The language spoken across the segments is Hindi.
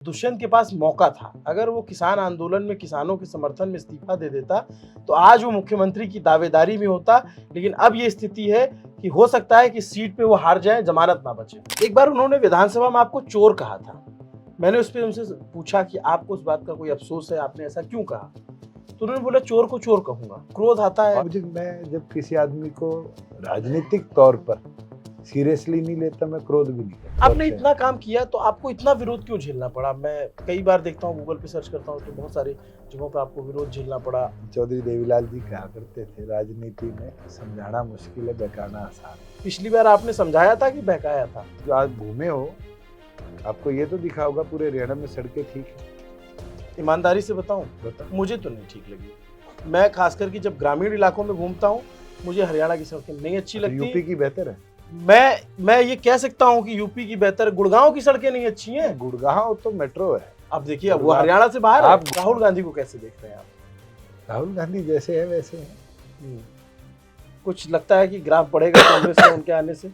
दुष्यंत के पास मौका था। अगर वो किसान आंदोलन में किसानों के समर्थन में इस्तीफा दे देता तो आज वो मुख्यमंत्री की दावेदारी में होता। लेकिन अब ये स्थिति है कि हो सकता है कि सीट पे वो हार जाए, जमानत ना बचे। एक बार उन्होंने विधानसभा में आपको चोर कहा था। मैंने उस पर उनसे पूछा कि आपको उस बात का कोई अफसोस है, आपने ऐसा क्यों कहा? तो उन्होंने बोला चोर को चोर कहूंगा। क्रोध आता है। मैं जब किसी आदमी को राजनीतिक तौर पर सीरियसली नहीं लेता, मैं क्रोध भी नहीं करता। आपने इतना काम किया तो आपको इतना विरोध क्यों झेलना पड़ा? मैं कई बार देखता हूँ, गूगल पे सर्च करता हूँ तो बहुत सारे जगहों पे आपको विरोध झेलना पड़ा। चौधरी देवीलाल जी कहा करते थे, राजनीति में समझाना मुश्किल है, बहकाना आसान। पिछली बार आपने समझाया था कि बहकाया था? जो आज घूमे हो, आपको ये तो दिखा होगा पूरे हरियाणा में सड़कें ठीक है। ईमानदारी से बताऊं, मुझे तो नहीं ठीक लगी। मैं खास करके जब ग्रामीण इलाकों में घूमता हूं, मुझे हरियाणा की सड़कें नहीं अच्छी लगती। यूपी की बेहतर है। मैं ये कह सकता हूं कि यूपी की बेहतर। गुड़गांव की सड़कें नहीं अच्छी हैं। गुड़गांव तो मेट्रो है। अब देखिए, अब वो हरियाणा से बाहर है। राहुल गांधी को कैसे देखते हैं आप? राहुल गांधी जैसे है वैसे है। कुछ लगता है कि ग्राफ बढ़ेगा कांग्रेस में उनके आने से?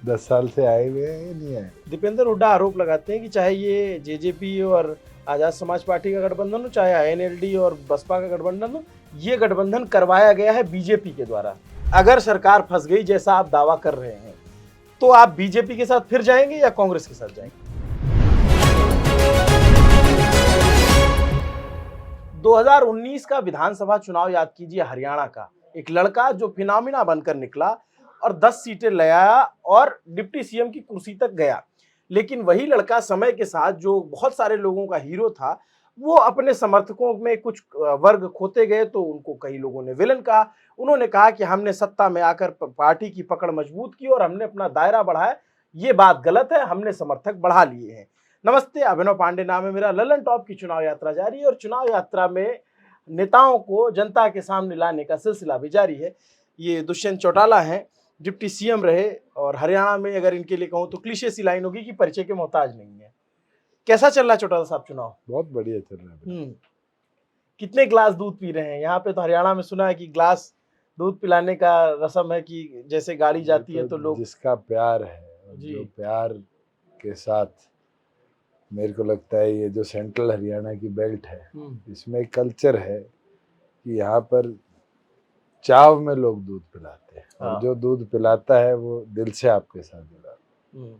10 साल से आए हुए हैं, नहीं आए। दीपेंद्र हुड्डा आरोप लगाते हैं कि चाहे ये जेजेपी और आजाद समाज पार्टी का गठबंधन हो, चाहे आईएनएलडी और बसपा का गठबंधन हो, ये गठबंधन करवाया गया है बीजेपी के द्वारा। अगर सरकार फंस गई जैसा आप दावा कर रहे हैं, तो आप बीजेपी के साथ फिर जाएंगे या कांग्रेस के साथ जाएंगे? 2019 का विधानसभा चुनाव याद कीजिए, हरियाणा का एक लड़का जो फिनोमिना बनकर निकला और 10 सीटें ले आया और डिप्टी सीएम की कुर्सी तक गया। लेकिन वही लड़का समय के साथ जो बहुत सारे लोगों का हीरो था, वो अपने समर्थकों में कुछ वर्ग खोते गए तो उनको कई लोगों ने विलन कहा। उन्होंने कहा कि हमने सत्ता में आकर पार्टी की पकड़ मजबूत की और हमने अपना दायरा बढ़ाया। ये बात गलत है, हमने समर्थक बढ़ा लिए हैं। नमस्ते, अभिनव पांडे नाम है मेरा। ललन टॉप की चुनाव यात्रा जारी है और चुनाव यात्रा में नेताओं को जनता के सामने लाने का सिलसिला भी जारी है। ये दुष्यंत चौटाला हैं, डिप्टी सीएम रहे और हरियाणा में अगर इनके लिए कहूं तो क्लीशे सी लाइन होगी कि परिचय के मोहताज नहीं है। कैसा चल रहा है चौटाला साहब चुनाव? बहुत बढ़िया चल रहा है। कितने गिलास दूध पी रहे हैं? यहाँ पे तो हरियाणा में सुना है कि गिलास दूध पिलाने का रस्म है कि जैसे गाड़ी जाती है तो लोग। जिसका प्यार है, जो प्यार के साथ, मेरे को लगता है ये जो सेंट्रल हरियाणा की बेल्ट है, इसमें एक कल्चर है कि यहाँ पर चाव में लोग दूध पिलाते हैं। और जो दूध पिलाता है वो दिल से आपके साथ जुड़ा है।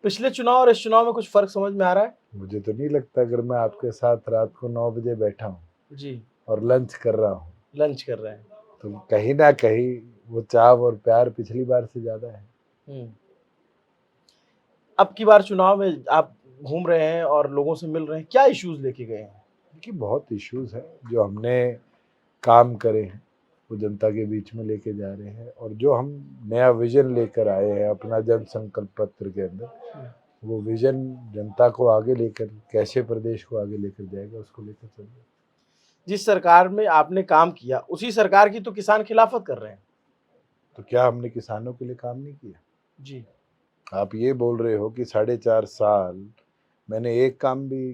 पिछले चुनाव और इस चुनाव में कुछ फर्क समझ में आ रहा है? मुझे तो नहीं लगता। अगर मैं आपके साथ रात को 9 बजे बैठा हूँ जी और लंच कर रहा हूँ, लंच कर रहे हैं, तो कहीं ना कहीं वो चाव और प्यार पिछली बार से ज्यादा है। अब की बार चुनाव में आप घूम रहे हैं और लोगों से मिल रहे हैं, क्या इश्यूज लेके गए हैं? कि बहुत इश्यूज हैं जो हमने काम करे हैं, वो जनता के बीच में लेके जा रहे हैं। और जो हम नया विजन लेकर आए हैं अपना जन संकल्प पत्र के अंदर, वो विजन जनता को आगे लेकर, कैसे प्रदेश को आगे लेकर जाएगा, उसको लेकर चल रहे हैं। जिस सरकार में आपने काम किया उसी सरकार की तो किसान खिलाफत कर रहे हैं। तो क्या हमने किसानों के लिए काम नहीं किया? जी, आप ये बोल रहे हो कि 4.5 साल मैंने एक काम भी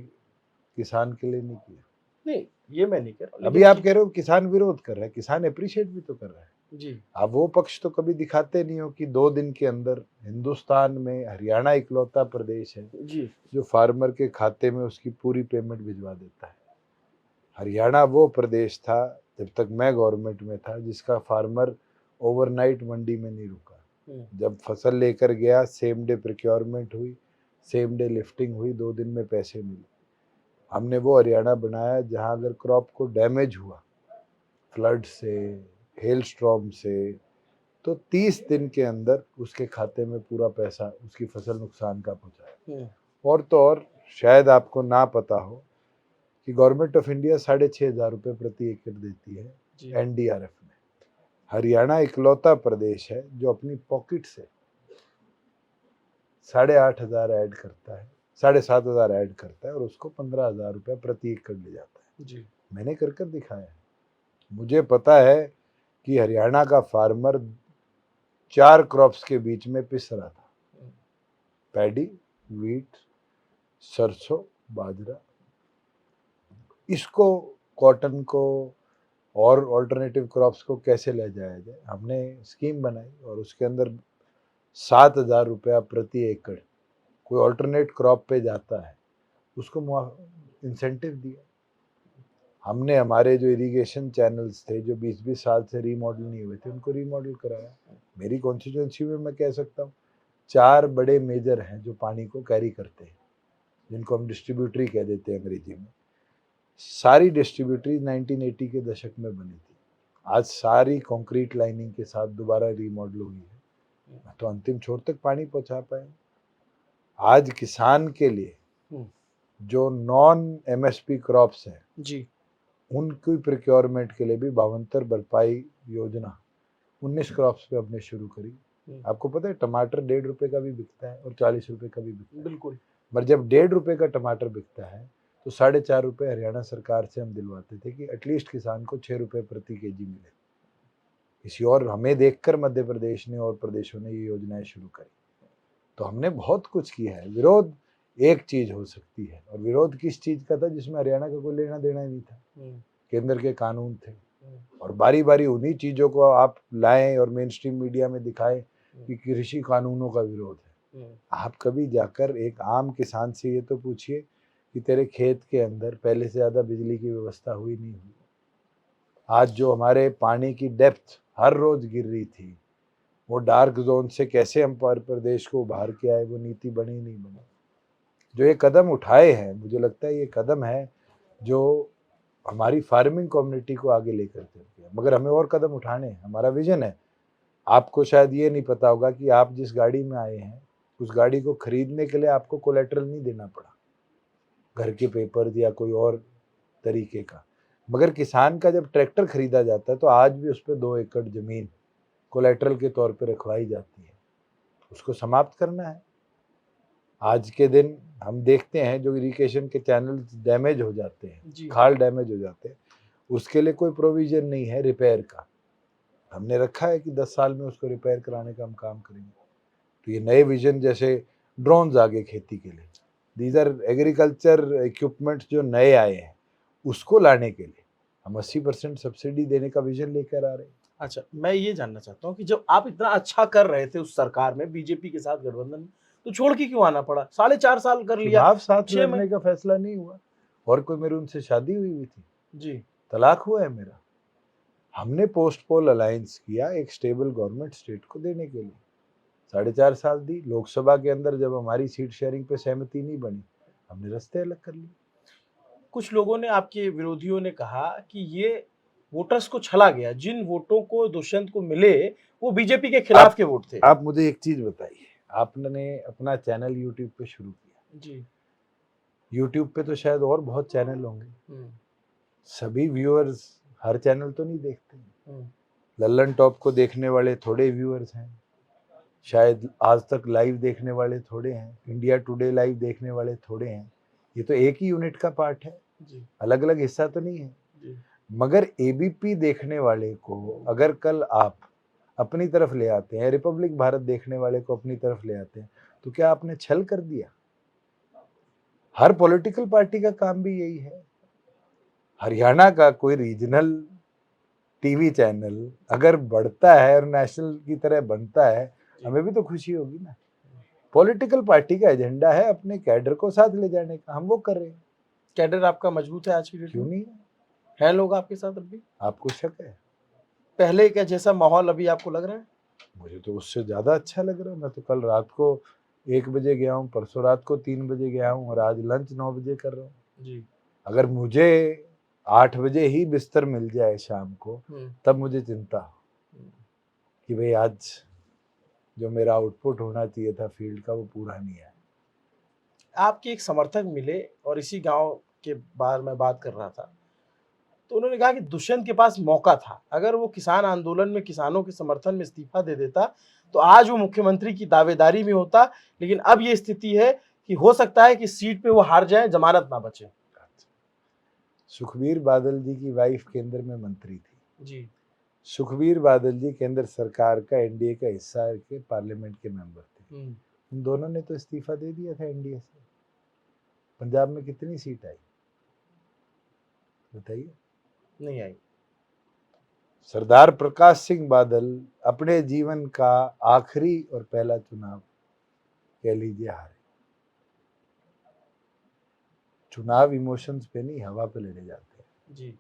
किसान के लिए नहीं किया? नहीं, ये मैं नहीं कर रहा। अभी आप कह रहे हो किसान विरोध कर रहा है, किसान अप्रिशिएट भी तो कर रहा है। जी, आप वो पक्ष तो कभी दिखाते नहीं हो कि 2 दिन के अंदर हिंदुस्तान में हरियाणा इकलौता प्रदेश है जी, जो फार्मर के खाते में उसकी पूरी पेमेंट भिजवा देता है। हरियाणा वो प्रदेश था जब तक मैं गवर्नमेंट में था जिसका फार्मर ओवरनाइट मंडी में नहीं रुका। जब फसल लेकर गया, सेम डे प्रोक्योरमेंट हुई, सेम डे लिफ्टिंग हुई, 2 दिन में पैसे मिले। हमने वो हरियाणा बनाया जहां अगर क्रॉप को डैमेज हुआ फ्लड से, हेल स्टॉर्म से, तो 30 दिन के अंदर उसके खाते में पूरा पैसा उसकी फसल नुकसान का पहुंचाया। और तो और शायद आपको ना पता हो कि गवर्नमेंट ऑफ इंडिया 6,500 रुपये प्रति एकड़ देती है एनडीआरएफ में। हरियाणा इकलौता प्रदेश है जो अपनी पॉकेट से 8,500 ऐड करता है, 7,500 ऐड करता है और उसको 15,000 रुपये प्रति एकड़ ले जाता है। जी, मैंने कर दिखाया है। मुझे पता है कि हरियाणा का फार्मर 4 क्रॉप्स के बीच में पिस रहा था, पैडी, वीट, सरसों, बाजरा। इसको, कॉटन को और ऑल्टरनेटिव क्रॉप्स को कैसे ले जाया जाए, हमने स्कीम बनाई और उसके अंदर 7,000 रुपया प्रति एकड़ कोई ऑल्टरनेट क्रॉप पे जाता है उसको इंसेंटिव दिया। हमने हमारे जो इरिगेशन चैनल्स थे जो 20-20 साल से रीमॉडल नहीं हुए थे उनको रीमॉडल कराया। मेरी कॉन्स्टिट्यूंसी में मैं कह सकता हूँ 4 बड़े मेजर हैं जो पानी को कैरी करते हैं, जिनको हम डिस्ट्रीब्यूटरी कह देते हैं अंग्रेजी में। सारी डिस्ट्रीब्यूटरी 1980 के दशक में बनी थी, आज सारी कंक्रीट लाइनिंग के साथ दोबारा रीमॉडल हुई है, तो अंतिम छोर तक पानी पहुंचा पाए। आज किसान के लिए जो नॉन एमएसपी क्रॉप्स हैं जी, उनकी प्रिक्योरमेंट के लिए भी 52 भरपाई योजना 19 क्रॉप्स पे हमने शुरू करी। आपको पता है टमाटर 1.5 रुपए का भी बिकता है और 40 रुपए का भी बिकता है। बिल्कुल। पर जब 1.5 रुपए का टमाटर बिकता है तो 4.5 रुपए हरियाणा सरकार से हम दिलवाते थे कि एटलीस्ट किसान को 6 रुपए प्रति केजी मिले। इसी और हमें देखकर मध्य प्रदेश ने और प्रदेशों ने ये योजनाएं शुरू करी। तो हमने बहुत कुछ किया है। विरोध एक चीज हो सकती है, और विरोध किस चीज का था जिसमें हरियाणा का कोई लेना देना ही नहीं था। केंद्र के कानून थे और बारी बारी उन्हीं चीजों को आप लाएं और मेन स्ट्रीम मीडिया में दिखाएं कि कृषि कानूनों का विरोध है। आप कभी जाकर एक आम किसान से ये तो पूछिए कि तेरे खेत के अंदर पहले से ज्यादा बिजली की व्यवस्था हुई नहीं हुई। आज जो हमारे पानी की डेप्थ हर रोज गिर रही थी, वो डार्क जोन से कैसे हम प्रदेश को उभार के आए, वो नीति बनी नहीं बनी। जो ये कदम उठाए हैं, मुझे लगता है ये कदम है जो हमारी फार्मिंग कम्युनिटी को आगे लेकर चलते हैं। मगर हमें और कदम उठाने हैं, हमारा विजन है। आपको शायद ये नहीं पता होगा कि आप जिस गाड़ी में आए हैं उस गाड़ी को खरीदने के लिए आपको कोलेटरल नहीं देना पड़ा, घर के पेपर या कोई और तरीके का। मगर किसान का जब ट्रैक्टर खरीदा जाता है तो आज भी उस पर 2 एकड़ जमीन कोलेटरल के तौर पर रखवाई जाती है, उसको समाप्त करना है। आज के दिन हम देखते हैं जो इरिगेशन के चैनल्स डैमेज हो जाते हैं, खाल डैमेज हो जाते हैं, उसके लिए कोई प्रोविजन नहीं है रिपेयर का। हमने रखा है कि 10 साल में उसको रिपेयर कराने का हम काम करेंगे। तो ये नए विजन, जैसे ड्रोन्स आ गए खेती के लिए, दीज आर एग्रीकल्चर इक्विपमेंट्स जो नए आए हैं, उसको लाने के लिए हम 80% सब्सिडी देने का विजन लेकर आ रहे हैं। अच्छा, मैं ये जानना चाहता हूँ कि जब आप इतना अच्छा कर रहे थे उस सरकार में बीजेपी के साथ गठबंधन, तो छोड़ के क्यों आना पड़ा? 4.5 साल कर लिया, चुनाव साथ 6 लड़ने का फैसला नहीं हुआ, और कोई मेरी उनसे शादी हुई थी जी, तलाक हुआ है मेरा। हमने पोस्ट पोल अलायंस किया एक स्टेबल गवर्नमेंट स्टेट को देने के लिए, 4.5 साल दी। लोकसभा के अंदर जब हमारी सीट शेयरिंग पे सहमति नहीं बनी, हमने रास्ते अलग कर लिए। कुछ लोगों ने, आपके विरोधियों ने कहा कि ये वोटर्स को छला गया, जिन वोटों को दुष्यंत को मिले वो बीजेपी के खिलाफ के वोट थे। आप मुझे एक चीज बताइए, आपने अपना चैनल यूट्यूब पे शुरू किया जी, यूट्यूब पे तो शायद और बहुत चैनल होंगे, सभी व्यूअर्स हर चैनल तो नहीं देखते। लल्लन टॉप को देखने वाले थोड़े व्यूअर्स हैं, शायद आज तक लाइव देखने वाले थोड़े हैं, इंडिया टुडे लाइव देखने वाले थोड़े हैं। ये तो एक ही यूनिट का पार्ट है, अलग अलग हिस्सा तो नहीं है। मगर एबीपी देखने वाले को अगर कल आप अपनी तरफ ले आते हैं, रिपब्लिक भारत देखने वाले को अपनी तरफ ले आते हैं, तो क्या आपने छल कर दिया? हर पॉलिटिकल पार्टी का काम भी यही है। हरियाणा का कोई रीजनल टीवी चैनल अगर बढ़ता है और नेशनल की तरह बनता है, हमें भी तो खुशी होगी ना। पॉलिटिकल पार्टी का एजेंडा है अपने कैडर को साथ ले जाने का, हम वो कर रहे हैं। कैडर आपका मजबूत है आज की डेट में? क्यों नहीं है लोग आपके साथ अब भी? आपको शक है? पहले का जैसा माहौल अभी आपको लग रहा है? मुझे तो उससे ज्यादा अच्छा लग रहा है। मैं तो कल रात को 1 बजे गया हूँ, परसों रात को 3 बजे गया हूँ, और आज लंच 9 बजे कर रहा हूँ जी। अगर मुझे 8 बजे ही बिस्तर मिल जाए शाम को, तब मुझे चिंता कि भाई आज जो मेरा आउटपुट होना चाहिए था फील्ड का वो पूरा नहीं है। आपके एक समर्थक मिले और इसी गांव के बारे में बात कर रहा था, तो उन्होंने कहा कि दुष्यंत के पास मौका था, अगर वो किसान आंदोलन में किसानों के समर्थन में इस्तीफा दे देता तो आज वो मुख्यमंत्री की दावेदारी में होता। लेकिन अब ये स्थिति है कि हो सकता है कि सीट पे वो हार जाए, जमानत ना बचे। सुखबीर बादल जी की वाइफ केंद्र में मंत्री थी जी, सुखबीर बादल जी केंद्र सरकार का एनडीए का हिस्सा के पार्लियामेंट के मेंबर थे। उन दोनों ने तो इस्तीफा दे दिया था एनडीए से। पंजाब में कितनी सीट आई बताइए? नहीं आई। सरदार प्रकाश सिंह बादल अपने जीवन का आखिरी और पहला चुनाव कह लीजिए हारे। चुनाव इमोशंस पे नहीं, हवा पे लड़े जाते हैं। जी।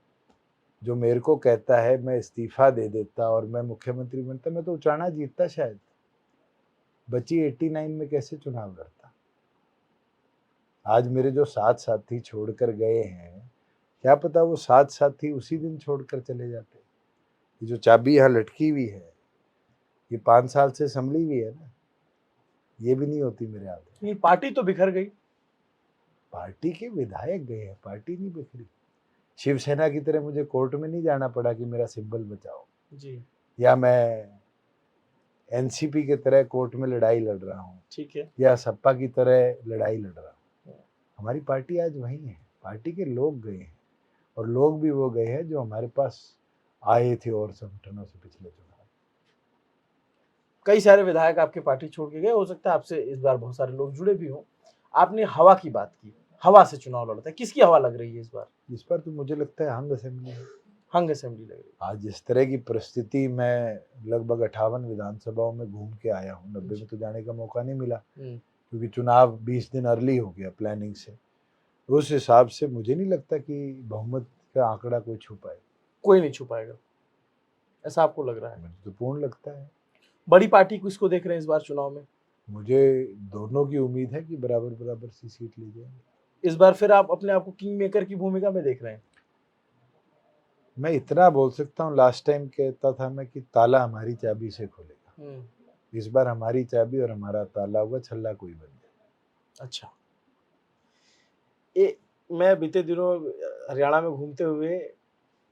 जो मेरे को कहता है मैं इस्तीफा दे देता और मैं मुख्यमंत्री बनता, मैं तो उचाना जीतता शायद। बची 89 में कैसे चुनाव लड़ता। आज मेरे जो 7 साथी छोड़कर गए हैं, क्या पता वो 7 साथी उसी दिन छोड़कर चले जाते। ये जो चाबी यहाँ लटकी हुई है, ये 5 साल से संभली हुई है ना, ये भी नहीं होती मेरे हाथ में। ये पार्टी तो बिखर गई। पार्टी के विधायक गए हैं, पार्टी नहीं बिखरी। शिवसेना की तरह मुझे कोर्ट में नहीं जाना पड़ा कि मेरा सिंबल बचाओ, जी। या मैं एनसीपी के तरह कोर्ट में लड़ाई लड़ रहा हूँ, ठीक है। या सपा की तरह लड़ाई लड़ रहा हूँ। हमारी पार्टी आज वही है। पार्टी के लोग गए हैं, और लोग भी वो गए हैं जो हमारे पास आए थे और संगठनों से पिछले चुनाव। कई सारे विधायक आपकी पार्टी छोड़ के गए, हो सकता है आपसे इस बार बहुत सारे लोग जुड़े भी हों। आपने हवा की बात की, हवा से चुनाव लड़ता है, किसकी हवा लग रही है इस बार? इस पर तो मुझे लगता है हंग असेंबली है। हंग असेंबली लग रही है। आज जिस तरह की परिस्थिति, मैं लगभग 58 विधानसभाओं में घूम के आया हूँ, 90 में तो जाने का मौका नहीं मिला क्योंकि चुनाव 20 दिन अर्ली हो गया प्लानिंग से। उस हिसाब से मुझे नहीं लगता कि बहुमत का आंकड़ा कोई छुपाए। कोई नहीं छुपाएगा, ऐसा आपको लग रहा है? मुझे तो पूर्ण लगता है। बड़ी पार्टी किसको देख रहे हैं इस बार चुनाव में? मुझे दोनों की उम्मीद है कि बराबर बराबर सी सीट ली जाएगी। इस बार फिर आप अपने आप को किंग मेकर की भूमिका में देख रहे हैं? मैं इतना बोल सकता हूँ, लास्ट टाइम कहता था मैं कि ताला हमारी चाबी से खुलेगा। इस बार हमारी चाबी और हमारा ताला होगा, छल्ला कोई बन जाए। अच्छा। मैं बीते दिनों हरियाणा में घूमते हुए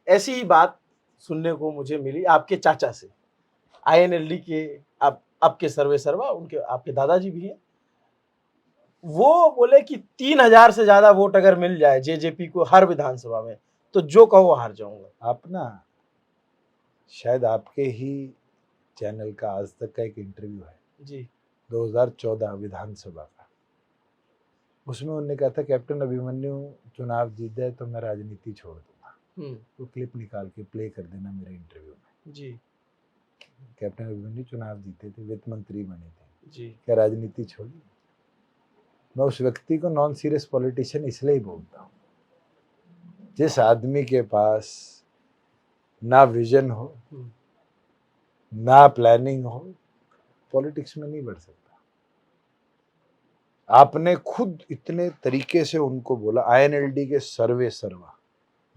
ऐसी ही बात सुनने को मुझे मिली आपके चाचा से, आईएनएलडी के अब के सर्वे सर्वा, उनके आपके दादाजी भी हैं। वो बोले कि 3000 से ज्यादा वोट अगर मिल जाए जेजेपी को हर विधानसभा में, तो जो कहो हार जाऊंगा। आप ना, शायद आपके ही चैनल का आज तक का एक इंटरव्यू है जी। 2014 विधानसभा का, उसमें उन्होंने कहा था कैप्टन अभिमन्यु चुनाव जीत जाए तो मैं राजनीति छोड़ दूंगा। तो क्लिप निकाल के प्ले कर देना मेरे इंटरव्यू में। जी। कैप्टन अभिमन्यु चुनाव जीते थे, वित्त मंत्री बने थे, जी। क्या राजनीति छोड़ी? मैं उस व्यक्ति को नॉन सीरियस पॉलिटिशियन इसलिए ही बोलता हूँ, जिस आदमी के पास ना विजन हो, ना प्लानिंग हो, पॉलिटिक्स में नहीं बढ़ सकता। आपने खुद इतने तरीके से उनको बोला आईएनएलडी के सर्वे सर्वा,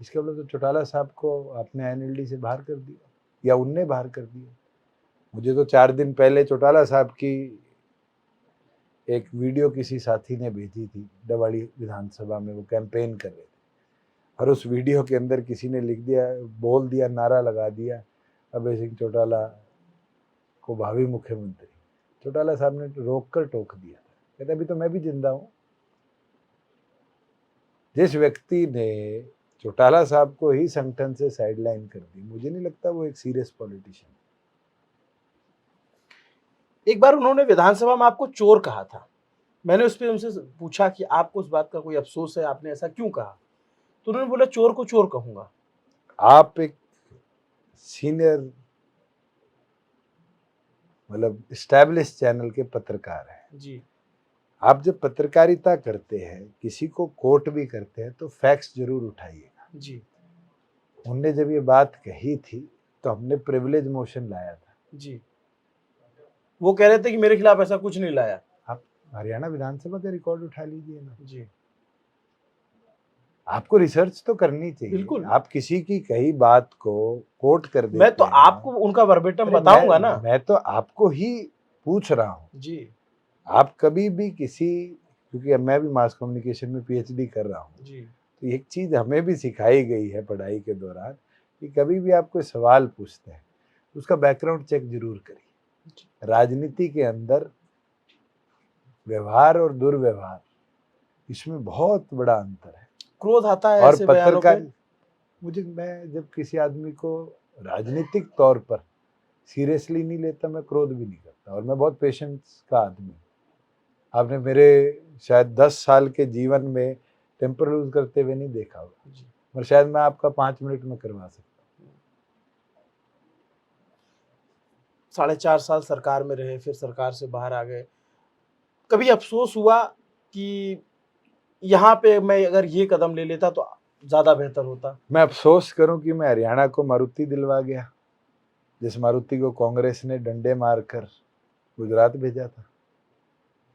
इसके मतलब तो चौटाला साहब को आपने आईएनएलडी से बाहर कर दिया या उनने बाहर कर दिया। मुझे तो 4 दिन पहले चौटाला साहब की एक वीडियो किसी साथी ने भेजी थी, डवाड़ी विधानसभा में वो कैंपेन कर रहे थे, और उस वीडियो के अंदर किसी ने लिख दिया, बोल दिया, नारा लगा दिया, अभय सिंह चौटाला को भावी मुख्यमंत्री। चौटाला साहब ने रोक कर टोक दिया, कहते अभी तो मैं भी जिंदा हूं। जिस व्यक्ति ने चौटाला साहब को ही संगठन से साइडलाइन कर दी, मुझे नहीं लगता वो एक सीरियस पॉलिटिशियन। एक बार उन्होंने विधानसभा में आपको चोर कहा था। मैंने उस पर उनसे पूछा कि आपको उस बात का कोई अफसोस है, आपने ऐसा क्यों कहा? तो उन्होंने बोला चोर को चोर कहूंगा। आप एक सीनियर मतलब एस्टैब्लिश चैनल के पत्रकार हैं जी। आप जब पत्रकारिता करते हैं, किसी को कोट भी करते हैं, तो फैक्ट्स जरूर उठाइएगा। जी। उनने जब ये बात कही थी तो हमने प्रिविलेज मोशन लाया था। जी। वो कह रहे थे कि मेरे खिलाफ ऐसा कुछ नहीं लाया। आप हरियाणा विधानसभा का रिकॉर्ड उठा लीजिए ना। जी। आपको रिसर्च तो करनी चाहिए। बिल्कुल। आप किसी की कही बात को कोट कर देते मैं तो हैं। आपको उनका वर्बेटम अरे बताऊंगा ना। मैं तो आपको ही पूछ रहा हूँ। जी। आप कभी भी किसी, क्योंकि मैं भी मास कम्युनिकेशन में पीएचडी कर रहा हूँ, जी। तो एक चीज हमें भी सिखाई गई है पढ़ाई के दौरान कि कभी भी आप कोई सवाल पूछते हैं उसका बैकग्राउंड चेक जरूर करिए। राजनीति के अंदर व्यवहार और दुर्व्यवहार, इसमें बहुत बड़ा अंतर है। क्रोध आता है और ऐसे बयानों पे। मैं जब किसी आदमी को राजनीतिक तौर पर सीरियसली नहीं लेता, मैं क्रोध भी नहीं करता, और मैं बहुत पेशेंस का आदमी हूँ। आपने मेरे शायद 10 साल के जीवन में टेम्पर लूज करते हुए नहीं देखा होगा, पर शायद मैं आपका 5 मिनट में करवा सकता हूँ। 4.5 साल सरकार में रहे, फिर सरकार से बाहर आ गए। कभी अफसोस हुआ कि यहाँ पे मैं अगर ये कदम ले लेता तो ज्यादा बेहतर होता। मैं अफसोस करूं कि मैं हरियाणा को मारुति दिलवा गया, जिस मारुति को कांग्रेस ने डंडे मारकर गुजरात भेजा था।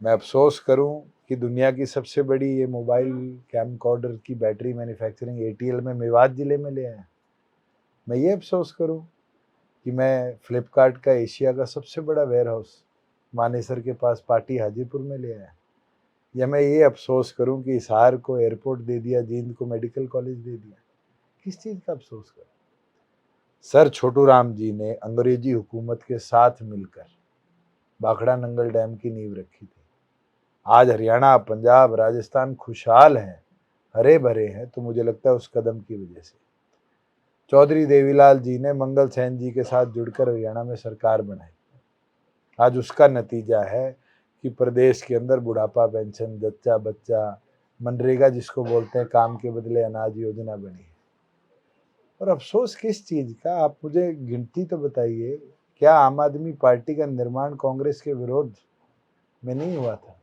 मैं अफसोस करूं कि दुनिया की सबसे बड़ी ये मोबाइल कैमकॉर्डर की बैटरी मैन्युफैक्चरिंग एटीएल में मेवात जिले में ले आया। मैं ये अफसोस करूं कि मैं फ्लिपकार्ट का एशिया का सबसे बड़ा वेयर हाउस मानेसर के पास पाटी हाजीपुर में ले आया। या मैं ये अफसोस करूं कि हिसार को एयरपोर्ट दे दिया, जींद को मेडिकल कॉलेज दे दिया। किस चीज़ का अफसोस करूं? सर छोटू राम जी ने अंग्रेजी हुकूमत के साथ मिलकर भाखड़ा नंगल डैम की नींव रखी थी। आज हरियाणा, पंजाब, राजस्थान खुशहाल हैं, हरे भरे हैं, तो मुझे लगता है उस कदम की वजह से। चौधरी देवीलाल जी ने मंगल सैन जी के साथ जुड़कर हरियाणा में सरकार बनाई। आज उसका नतीजा है कि प्रदेश के अंदर बुढ़ापा पेंशन, जच्चा बच्चा, मनरेगा जिसको बोलते हैं काम के बदले अनाज योजना बनी है। और अफसोस किस चीज़ का, आप मुझे गिनती तो बताइए। क्या आम आदमी पार्टी का निर्माण कांग्रेस के विरोध में नहीं हुआ था?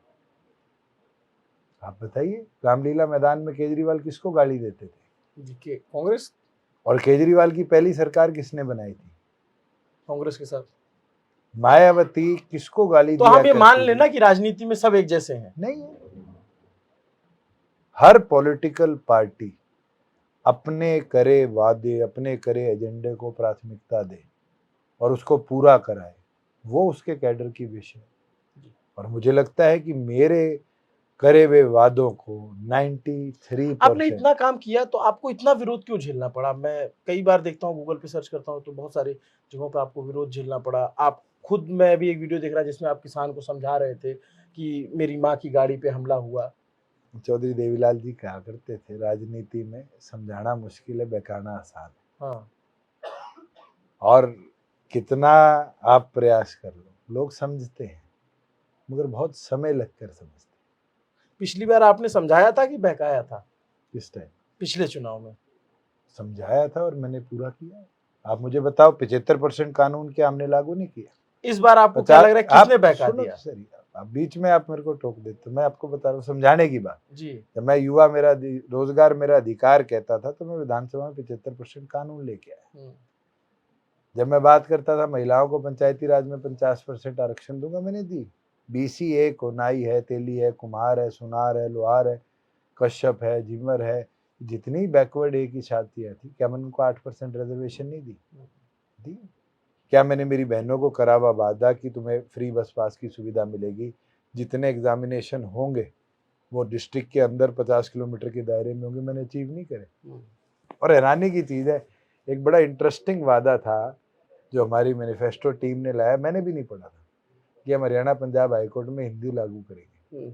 आप बताइए, रामलीला मैदान में केजरीवाल किसको गाली देते थे? कांग्रेस। और केजरीवाल की पहली सरकार किसने बनाई थी? कांग्रेस के साथ। मायावती किसको गाली तो दिया हम ये मान करती थी? लेना कि राजनीति में सब एक जैसे हैं। नहीं है। हर पॉलिटिकल पार्टी अपने करे वादे, अपने करे एजेंडे को प्राथमिकता दे और उसको पूरा कराए, वो उसके कैडर की विश है। और मुझे लगता है कि मेरे करे हुए वादों को 93% आपने इतना काम किया तो आपको इतना विरोध क्यों झेलना पड़ा? मैं कई बार देखता हूँ, गूगल पे सर्च करता हूँ तो बहुत सारी जगहों पे आपको विरोध झेलना पड़ा। आप खुद, मैं भी एक वीडियो देख रहा जिसमें आप किसान को समझा रहे थे कि मेरी माँ की गाड़ी पे हमला हुआ। चौधरी देवीलाल जी कहा करते थे, राजनीति में समझाना मुश्किल है, बहकाना आसान है। हाँ। और कितना आप प्रयास कर लो, लोग समझते हैं, मगर बहुत समय लगकर समझते हैं। पिछली बार आपने समझाया था कि बहकाया था? किस टाइम? पिछले चुनाव में समझाया था और मैंने पूरा किया। आप मुझे बताओ, 75% कानून क्या हमने लागू नहीं किया? इस बार आपको क्या लग रहा है किसने आप बहका सुनो दिया? तो सही, आप बीच में आप मेरे को टोक देते, मैं आपको बता रहा हूँ समझाने की बात। जी। जब मैं युवा मेरा रोजगार मेरा अधिकार कहता था तो मैं विधानसभा में 75% कानून लेके आया। जब मैं बात करता था महिलाओं को पंचायती राज में 50% आरक्षण दूंगा, मैंने दी। बीसी है, कोनाई है, तेली है, कुम्हार है, सुनार है, लोहार है, कश्यप है, झिमर है, जितनी बैकवर्ड ए की छातियाँ थी, क्या मैंने उनको 8% रिजर्वेशन नहीं दी? दी। क्या मैंने मेरी बहनों को करावा वादा कि तुम्हें फ्री बस पास की सुविधा मिलेगी, जितने एग्जामिनेशन होंगे वो डिस्ट्रिक्ट के अंदर 50 किलोमीटर के दायरे में होंगे? मैंने अचीव नहीं करे। और हैरानी की चीज़ है, एक बड़ा इंटरेस्टिंग वादा था जो हमारी मैनिफेस्टो टीम ने लाया, मैंने भी नहीं पढ़ा था, कि हम हरियाणा पंजाब हाईकोर्ट में हिंदी लागू करेंगे।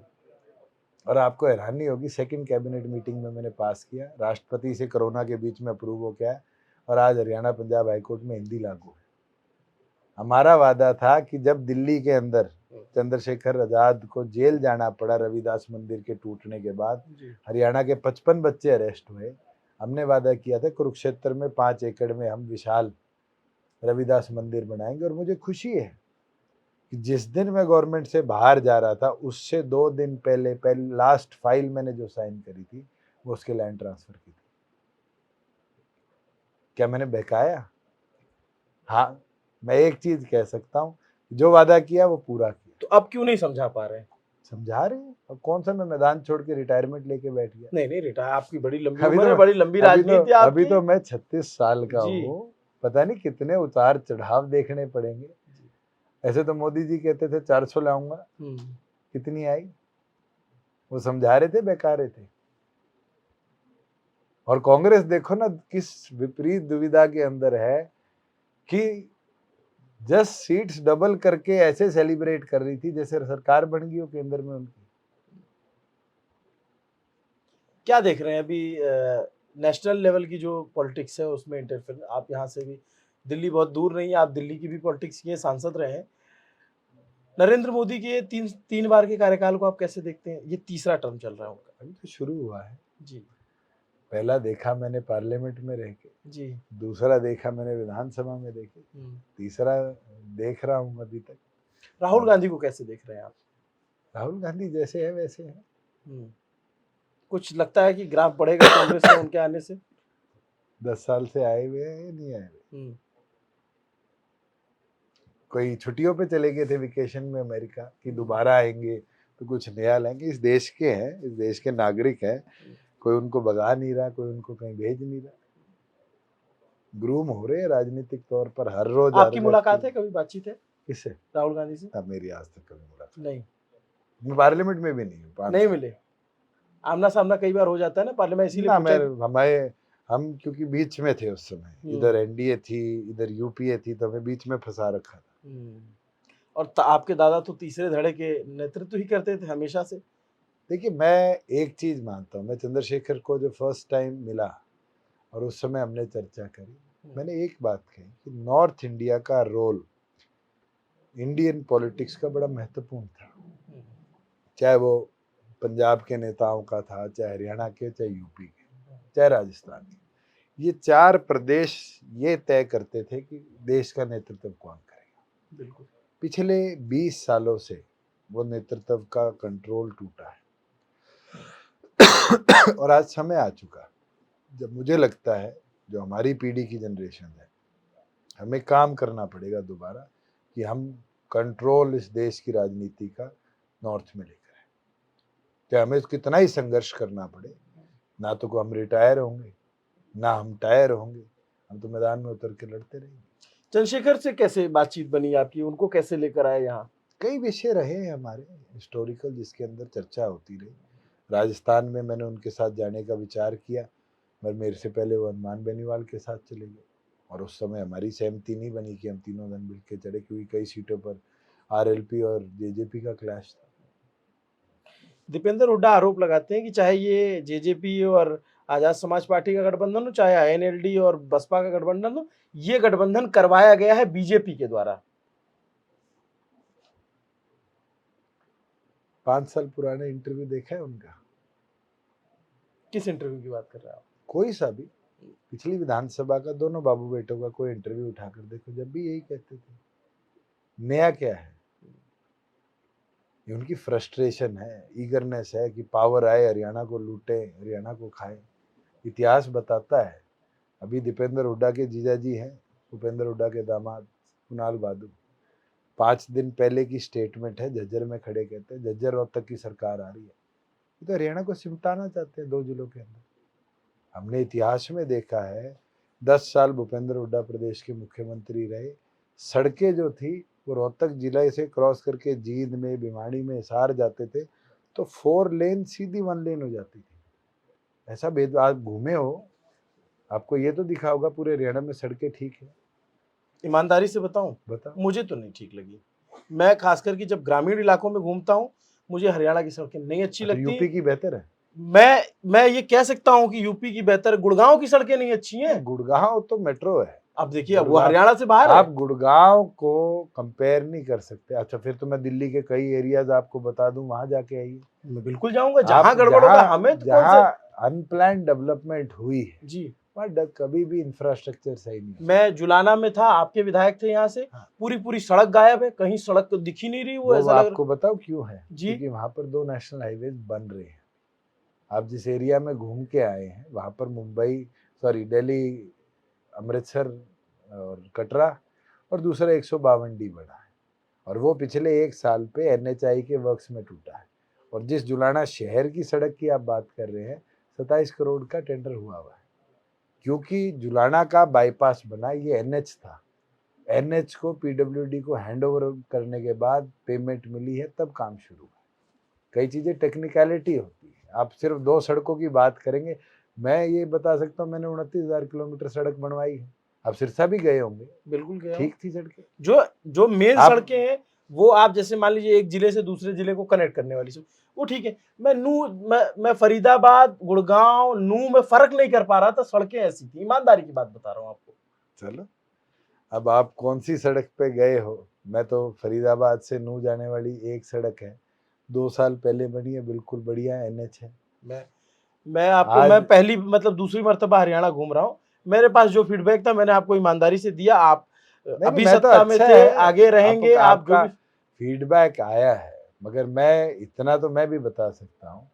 और आपको हैरानी होगी, सेकंड कैबिनेट मीटिंग में मैंने पास किया, राष्ट्रपति से कोरोना के बीच में अप्रूव हो गया और आज हरियाणा पंजाब हाईकोर्ट में हिंदी लागू है। हमारा वादा था कि जब दिल्ली के अंदर चंद्रशेखर आजाद को जेल जाना पड़ा रविदास मंदिर के टूटने के बाद, हरियाणा के 55 बच्चे अरेस्ट हुए, हमने वादा किया था कुरुक्षेत्र में 5 एकड़ में हम विशाल रविदास मंदिर बनाएंगे। और मुझे खुशी है कि जिस दिन मैं गवर्नमेंट से बाहर जा रहा था उससे 2 दिन पहले लास्ट फाइल मैंने जो साइन करी थी वो उसके लैंड ट्रांसफर की थी। क्या मैंने बहकाया? हाँ, मैं एक चीज कह सकता हूँ, जो वादा किया वो पूरा किया। तो अब क्यों नहीं समझा पा रहे? समझा रहे हैं। अब कौन सा मैं मैदान छोड़ के रिटायरमेंट लेके बैठ गया? नहीं रिटायर, आपकी बड़ी लंबी अभी उम्र है, तो बड़ी लंबी राजनीति है अभी आपकी। तो मैं 36 साल का जी। हूँ, पता नहीं कितने उतार चढ़ाव देखने पड़ेंगे। ऐसे तो मोदी जी कहते थे 400 लाऊंगा, कितनी आई? वो समझा रहे थे, बहका रहे थे। और कांग्रेस देखो ना किस विपरीत दुविधा के अंदर है कि जस्ट सीट्स डबल करके ऐसे सेलिब्रेट कर रही थी जैसे सरकार बन गई हो केंद्र में उनकी। क्या देख रहे हैं अभी नेशनल लेवल की जो पॉलिटिक्स है उसमें इंटरफेयर? आप यहाँ से भी, दिल्ली बहुत दूर नहीं है, आप दिल्ली की भी पॉलिटिक्स किए, सांसद रहे हैं। नरेंद्र मोदी के तीन बार के कार्यकाल को आप कैसे देखते हैं? ये तीसरा टर्म चल रहा है उनका। अभी तो शुरू हुआ है जी। पहला देखा मैंने पार्लियामेंट में रह के, जी। दूसरा देखा मैंने विधानसभा में देखे, तीसरा देख रहा हूँ अभी तक। राहुल गांधी को कैसे देख रहे हैं आप? राहुल गांधी जैसे है वैसे है। कुछ लगता है कि ग्राफ बढ़ेगा कांग्रेस में उनके आने से? 10 साल से आए हुए हैं या नहीं आए हुए? हम्म, कोई छुट्टियों पे चले गए थे वेकेशन में अमेरिका कि दोबारा आएंगे तो कुछ नया लाएंगे? इस देश के हैं, इस देश के नागरिक हैं, कोई उनको भगा नहीं रहा, कोई उनको कहीं भेज नहीं रहा। ग्रूम हो रहे हैं राजनीतिक तौर पर हर रोज। आपकी मुलाकात है, कभी बातचीत है किससे? राहुल गांधी से? अब मेरी आज तक कभी मुलाकात नहीं, मैं पार्लियामेंट में भी नहीं हूँ, 5 नहीं साल। मिले। आमना सामना कई बार हो जाता है ना पार्लियामेंट, इसीलिए ना पूछा मैं कि- हमारे हम क्योंकि बीच में थे उस समय, इधर एनडीए थी, इधर यूपीए थी, तो हमें बीच में फंसा रखा था। और आपके दादा तो तीसरे धड़े के नेतृत्व ही करते थे हमेशा से। देखिए, मैं एक चीज मानता हूँ, मैं चंद्रशेखर को जो फर्स्ट टाइम मिला और उस समय हमने चर्चा करी, मैंने एक बात कही कि नॉर्थ इंडिया का रोल इंडियन पॉलिटिक्स का बड़ा महत्वपूर्ण था। चाहे वो पंजाब के नेताओं का था, चाहे हरियाणा के, चाहे यूपी के, चाहे राजस्थान के। ये 4 प्रदेश ये तय करते थे कि देश का नेतृत्व कौन करेगा। बिल्कुल। पिछले 20 सालों से वो नेतृत्व का कंट्रोल टूटा है और आज समय आ चुका जब मुझे लगता है जो हमारी पीढ़ी की जनरेशन है, हमें काम करना पड़ेगा दोबारा कि हम कंट्रोल इस देश की राजनीति का नॉर्थ में लेकर आए। चाहे हमें कितना ही संघर्ष करना पड़े, ना तो को हम रिटायर होंगे, ना हम टायर होंगे, हम तो मैदान में उतर के लड़ते रहेंगे। चंद्रशेखर से कैसे बातचीत बनी आपकी, उनको कैसे लेकर आए यहाँ? कई विषय रहे हैं हमारे हिस्टोरिकल जिसके अंदर चर्चा होती रही। राजस्थान में मैंने उनके साथ जाने का विचार किया, पर मेरे से पहले वो हनुमान बेनीवाल के साथ चले गए और उस समय हमारी सहमति नहीं बनी कि हम तीनों जन मिल के चढ़े, क्योंकि कई सीटों पर आरएलपी और जेजेपी का क्लैश था। दीपेंद्र हुड्डा आरोप लगाते हैं कि चाहे ये जेजेपी और आजाद समाज पार्टी का गठबंधन हो, चाहे आईएनएलडी और बसपा का गठबंधन हो, ये गठबंधन करवाया गया है बीजेपी के द्वारा। 5 साल पुराने इंटरव्यू देखा है उनका? किस इंटरव्यू की बात कर रहे हैं आप? कोई सा भी, पिछली विधानसभा का दोनों बाबू बेटों का कोई इंटरव्यू उठाकर देखो, जब भी यही कहते थे। नया क्या है? ये उनकी फ्रस्ट्रेशन है, ईगरनेस है कि पावर आए, हरियाणा को लूटे, हरियाणा को खाए। इतिहास बताता है, अभी दीपेंद्र हुड्डा के जीजाजी हैं, भूपेंद्र हुड्डा के दामाद कुणाल बादू, 5 दिन पहले की स्टेटमेंट है, झज्जर में खड़े कहते हैं झज्जर रोहतक की सरकार आ रही है। ये तो हरियाणा को सिमटाना चाहते हैं 2 जिलों के अंदर। हमने इतिहास में देखा है 10 साल भूपेंद्र हुड्डा प्रदेश के मुख्यमंत्री रहे, सड़कें जो थी वो रोहतक जिले से क्रॉस करके जींद में, भिवाड़ी में, हिसार जाते थे तो 4 लेन सीधी 1 लेन हो जाती थी। ऐसा भेद, आप घूमे हो, आपको ये तो दिखा होगा पूरे हरियाणा में सड़कें ठीक है? ईमानदारी से बताऊं, बताओ। मुझे तो नहीं ठीक लगी। मैं खासकर कि जब ग्रामीण इलाकों में घूमता हूं, मुझे हरियाणा की सड़कें नहीं अच्छी तो लगती। यूपी की बेहतर है? मैं ये कह सकता हूं कि यूपी की बेहतर, गुड़गांव की सड़कें नहीं अच्छी हैं। गुड़गांव तो मेट्रो है। अब देखिए, अब वो हरियाणा से बाहर आप है। गुड़गांव को कंपेयर नहीं कर सकते। अच्छा, फिर तो मैं दिल्ली के कई एरियाज आपको बता दूं, वहां जाके आइए। मैं बिल्कुल जाऊंगा, जहां गड़बड़ होगा हमें तो कौन जहां से अनप्लान्ड डेवलपमेंट हुई है जी। वहां कभी भी इंफ्रास्ट्रक्चर सही नहीं। मैं जुलाना में था, आपके विधायक थे यहाँ से। हाँ। पूरी सड़क गायब है, कहीं सड़क तो दिख ही नहीं रही। वो ऐसा लग आपको बताओ क्यों है? जी। क्योंकि वहां पर 2 नेशनल हाईवे बन रहे हैं। आप जिस एरिया में घूम के आए हैं वहां पर दिल्ली, अमृतसर और कटरा, और दूसरा 152 डी बना है, और वो पिछले 1 साल पे एनएचआई के वर्क्स में टूटा है। और जिस जुलाना शहर की सड़क की आप बात कर रहे हैं, 27 करोड़ का टेंडर हुआ है, क्योंकि जुलाना का बाईपास बना, ये एनएच था। एनएच को पीडब्ल्यूडी को हैंडओवर करने के बाद पेमेंट मिली है, तब काम शुरू हुआ। कई चीजें टेक्निकलिटी होती है। आप सिर्फ 2 सड़कों की बात करेंगे, मैं ये बता सकता हूँ मैंने 29,000 किलोमीटर सड़क बनवाई है। आप सिरसा भी गए होंगे? बिल्कुल गया। ठीक थी सड़कें। जो मेन सड़कें हैं वो, आप जैसे मान लीजिए एक जिले से दूसरे जिले को कनेक्ट करने वाली सब, वो ठीक है। मैं फरीदाबाद, गुड़गांव, नूह में फर्क नहीं कर पा रहा था, सड़कें ऐसी थी। ईमानदारी की बात बता रहा हूँ आपको। चलो, अब आप कौन सी सड़क पे गए हो? मैं तो फरीदाबाद से नूह जाने वाली एक सड़क है, 2 साल पहले बनी है, बिल्कुल बढ़िया एनएच है। मैं पहली मतलब दूसरी मर्तबा हरियाणा घूम रहा हूँ। मेरे पास जो फीडबैक था मैंने आपको ईमानदारी से दिया। आप अभी सत्ता में थे, आगे रहेंगे। आप फीडबैक आया है, मगर मैं इतना तो मैं भी बता सकता हूँ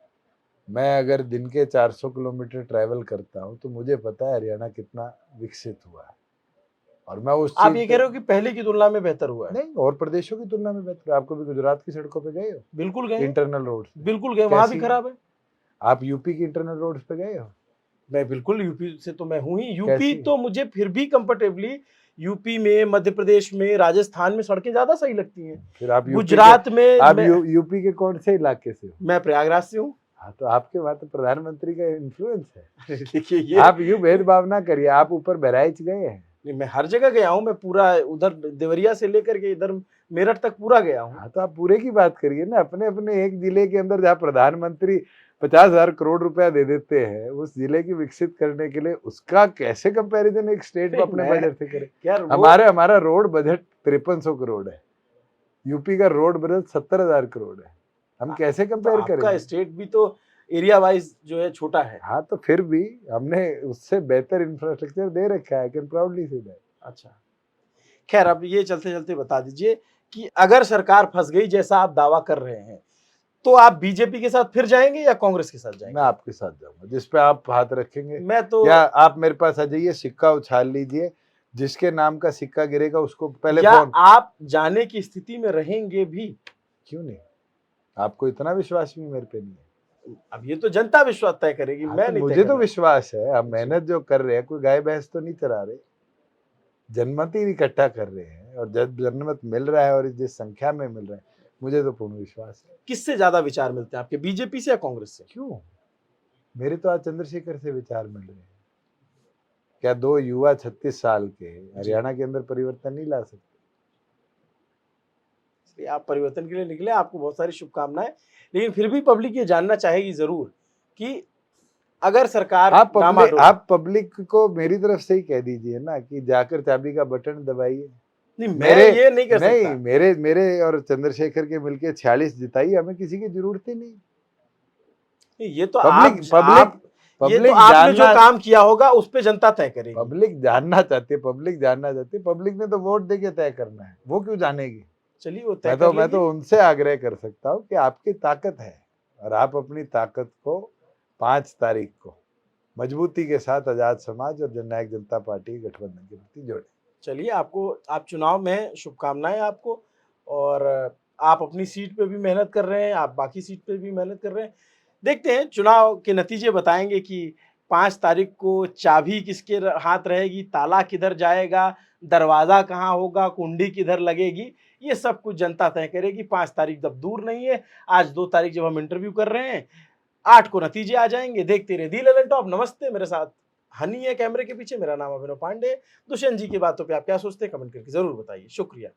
मैं अगर दिन के 400 किलोमीटर ट्रैवल करता हूँ तो मुझे पता है हरियाणा कितना विकसित हुआ है, और मैं उस आप चीज ये कह पे- रहे हो कि पहले की तुलना में बेहतर हुआ है? नहीं, और प्रदेशों की तुलना में बेहतर है। आप कभी गुजरात की सड़कों पे गए हो? बिल्कुल गए, इंटरनल रोड बिल्कुल गए, वहां भी कैसी है? खराब है। आप यूपी की इंटरनल रोड पे गए हो? मैं बिल्कुल यूपी से तो मैं हूं ही, यूपी कैसी है? तो मुझे फिर भी कंफर्टेबली यूपी में, मध्य प्रदेश में, राजस्थान में सड़कें ज्यादा सही लगती हैं। फिर आप गुजरात में आप यूपी के कौन से इलाके से हो? मैं प्रयागराज से हूँ। हाँ, तो आपके वहां तो प्रधानमंत्री का इन्फ्लुएंस है। देखिए ये आप यूं भेदभाव ना करिए। आप ऊपर बहराइच गए हैं? नहीं, मैं हर जगह गया हूँ, मैं पूरा उधर देवरिया से लेकर के इधर मेरठ तक पूरा गया हूँ। हाँ, तो आप पूरे की बात करिए ना। अपने अपने एक जिले के अंदर जहाँ प्रधानमंत्री 50,000 करोड़ रुपया दे देते हैं उस जिले की विकसित करने के लिए, उसका कैसे कंपैरिजन एक स्टेट नहीं, अपने मैं- बजट से करे? यार हमारा रोड बजट 5300 करोड़ है, यूपी का रोड बजट 70,000 करोड़ है। हम कैसे तो कंपेयर आपका करेंगे? स्टेट भी तो एरिया वाइज जो है छोटा है। हाँ, तो फिर भी हमने उससे बेहतर इंफ्रास्ट्रक्चर दे रखा है। I can proudly say that. अच्छा, खैर अब ये चलते चलते बता दीजिए कि अगर सरकार फंस गई जैसा आप दावा कर रहे हैं, तो आप बीजेपी के साथ फिर जाएंगे या कांग्रेस के साथ मैं जाएंगे? आपके साथ जाऊंगा जिस पे आप हाथ रखेंगे। मैं तो या आप मेरे पास आ जाइए, सिक्का उछाल लीजिए, जिसके नाम का सिक्का गिरेगा उसको पहले या फोन। आप जाने की स्थिति में रहेंगे भी? क्यों नहीं? आपको इतना विश्वास भी मेरे पे नहीं है? अब ये तो जनता विश्वास तय करेगी, हाँ, मैं तो नहीं तय मुझे तो करना। विश्वास है। हम अच्छा। मेहनत जो कर रहे हैं, कोई गाय भैंस तो नहीं चरा रहे, जनमत ही इकट्ठा कर रहे हैं, और जब जनमत मिल रहा है और जिस संख्या में मिल रहा है, मुझे तो पूर्ण विश्वास है। किससे ज्यादा विचार मिलते हैं आपके, बीजेपी से या कांग्रेस से? क्यों? मेरे तो आज चंद्रशेखर से विचार मिल रहे हैं। क्या दो युवा 36 साल के हरियाणा के अंदर परिवर्तन नहीं ला सकते? इसलिए आप परिवर्तन के लिए निकले, आपको बहुत सारी शुभकामनाएं। लेकिन फिर भी पब्लिक ये जानना चाहेगी जरूर कि अगर सरकार डामाडोल- आप पब्लिक को मेरी तरफ से ही कह दीजिए ना कि जाकर चाबी का बटन दबाइए। नहीं, मैं ये नहीं कर सकता। नहीं, मेरे और चंद्रशेखर के मिलके 46 जिताइए, हमें किसी की जरूरत ही नहीं। नहीं, ये तो पब्लिक ये पब्लिक तो आपने जो जानना काम किया होगा उस पे जनता तय करेगी। पब्लिक जानना चाहती है। पब्लिक ने तो वोट देके तय करना है, वो क्यों जानेगी? चलिए वो तय मैं कर तो लेगी। उनसे आग्रह कर सकता हूँ कि आपकी ताकत है, और आप अपनी ताकत को 5 तारीख को मजबूती के साथ आजाद समाज और जननायक जनता पार्टी गठबंधन के प्रति जोड़ें। चलिए, आप चुनाव में शुभकामनाएं आपको। और आप अपनी सीट पे भी मेहनत कर रहे हैं, आप बाकी सीट पे भी मेहनत कर रहे हैं। देखते हैं, चुनाव के नतीजे बताएंगे कि 5 तारीख को चाबी किसके हाथ रहेगी, ताला किधर जाएगा, दरवाजा कहाँ होगा, कुंडी किधर लगेगी। ये सब कुछ जनता तय करेगी। 5 तारीख जब दूर नहीं है, आज 2 तारीख जब हम इंटरव्यू कर रहे हैं, 8 को नतीजे आ जाएंगे। देखते रहिए दी ललन टॉप। नमस्ते, मेरे साथ हनी है कैमरे के पीछे, मेरा नाम अभिनव पांडे। दुष्यंत जी की बातों पे आप क्या सोचते हैं, कमेंट करके जरूर बताइए। शुक्रिया।